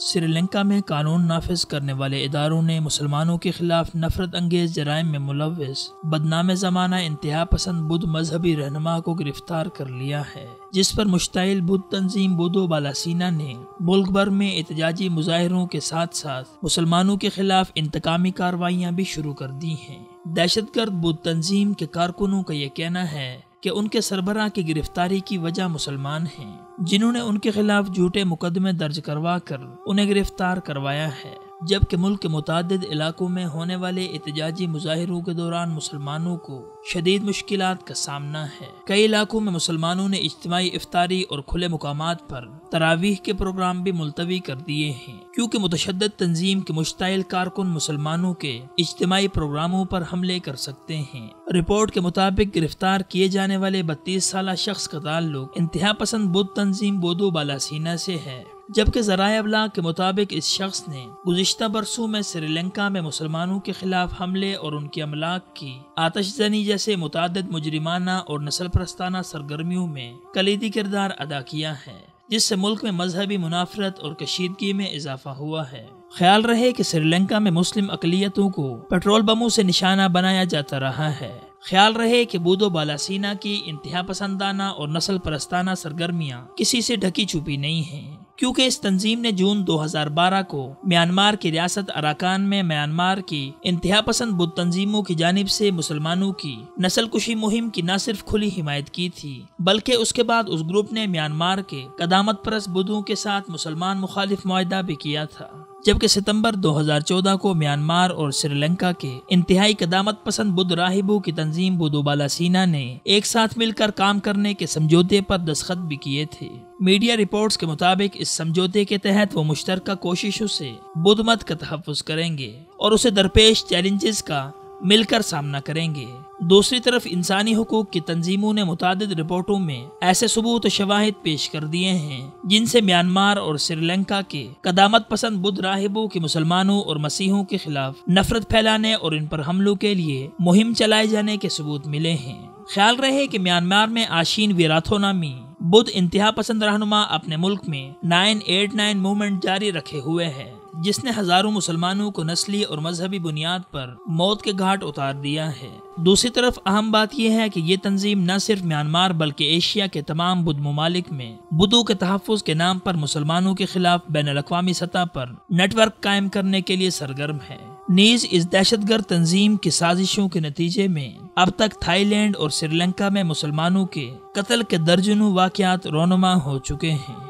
سری لنکا میں قانون نافذ کرنے والے اداروں نے مسلمانوں کے خلاف نفرت انگیز جرائم میں ملوث بدنام زمانہ انتہا پسند بدھ مذہبی رہنما کو گرفتار کر لیا ہے، جس پر مشتعل بدھ تنظیم بودو بالا سینا نے ملک بھر میں احتجاجی مظاہروں کے ساتھ ساتھ مسلمانوں کے خلاف انتقامی کارروائیاں بھی شروع کر دی ہیں۔ دہشت گرد بدھ تنظیم کے کارکنوں کا یہ کہنا ہے کہ ان کے سربراہ کی گرفتاری کی وجہ مسلمان ہیں، جنہوں نے ان کے خلاف جھوٹے مقدمے درج کروا کر انہیں گرفتار کروایا ہے، جبکہ ملک کے متعدد علاقوں میں ہونے والے احتجاجی مظاہروں کے دوران مسلمانوں کو شدید مشکلات کا سامنا ہے۔ کئی علاقوں میں مسلمانوں نے اجتماعی افطاری اور کھلے مقامات پر تراویح کے پروگرام بھی ملتوی کر دیے ہیں، کیونکہ متشدد تنظیم کے مشتعل کارکن مسلمانوں کے اجتماعی پروگراموں پر حملے کر سکتے ہیں۔ رپورٹ کے مطابق گرفتار کیے جانے والے 32 سالہ شخص کا تعلق انتہا پسند بدھ تنظیم بودو بالا سینا سے ہے، جبکہ ذرائع ابلاغ کے مطابق اس شخص نے گزشتہ برسوں میں سری لنکا میں مسلمانوں کے خلاف حملے اور ان کی املاک کی آتش زنی جیسے متعدد مجرمانہ اور نسل پرستانہ سرگرمیوں میں کلیدی کردار ادا کیا ہے، جس سے ملک میں مذہبی منافرت اور کشیدگی میں اضافہ ہوا ہے۔ خیال رہے کہ سری لنکا میں مسلم اقلیتوں کو پیٹرول بموں سے نشانہ بنایا جاتا رہا ہے۔ خیال رہے کہ بودو بالا سینا کی انتہا پسندانہ اور نسل پرستانہ سرگرمیاں کسی سے ڈھکی چھپی نہیں ہیں، کیونکہ اس تنظیم نے جون 2012 کو میانمار کی ریاست اراکان میں میانمار کی انتہا پسند بدھ تنظیموں کی جانب سے مسلمانوں کی نسل کشی مہم کی نہ صرف کھلی حمایت کی تھی، بلکہ اس کے بعد اس گروپ نے میانمار کے قدامت پرست بدھوں کے ساتھ مسلمان مخالف معاہدہ بھی کیا تھا، جبکہ ستمبر 2014 کو میانمار اور سری لنکا کے انتہائی قدامت پسند بدھ راہبوں کی تنظیم بودو بالا سینا نے ایک ساتھ مل کر کام کرنے کے سمجھوتے پر دستخط بھی کیے تھے۔ میڈیا رپورٹس کے مطابق اس سمجھوتے کے تحت وہ مشترکہ کوششوں سے بدھ مت کا تحفظ کریں گے اور اسے درپیش چیلنجز کا مل کر سامنا کریں گے۔ دوسری طرف انسانی حقوق کی تنظیموں نے متعدد رپورٹوں میں ایسے ثبوت و شواہد پیش کر دیے ہیں جن سے میانمار اور سری لنکا کے قدامت پسند بدھ راہبوں کی مسلمانوں اور مسیحیوں کے خلاف نفرت پھیلانے اور ان پر حملوں کے لیے مہم چلائے جانے کے ثبوت ملے ہیں۔ خیال رہے کہ میانمار میں آشین ویراتھو نامی بدھ انتہا پسند رہنما اپنے ملک میں 989 موومنٹ جاری رکھے ہوئے ہے، جس نے ہزاروں مسلمانوں کو نسلی اور مذہبی بنیاد پر موت کے گھاٹ اتار دیا ہے۔ دوسری طرف اہم بات یہ ہے کہ یہ تنظیم نہ صرف میانمار بلکہ ایشیا کے تمام بدھ ممالک میں بدھوں کے تحفظ کے نام پر مسلمانوں کے خلاف بین الاقوامی سطح پر نیٹ ورک قائم کرنے کے لیے سرگرم ہے۔ نیز اس دہشت گرد تنظیم کی سازشوں کے نتیجے میں اب تک تھائی لینڈ اور سری لنکا میں مسلمانوں کے قتل کے درجنوں واقعات رونما ہو چکے ہیں۔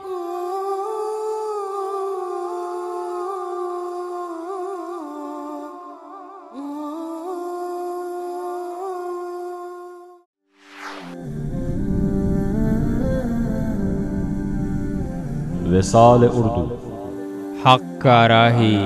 وصال اردو، حق کا راہی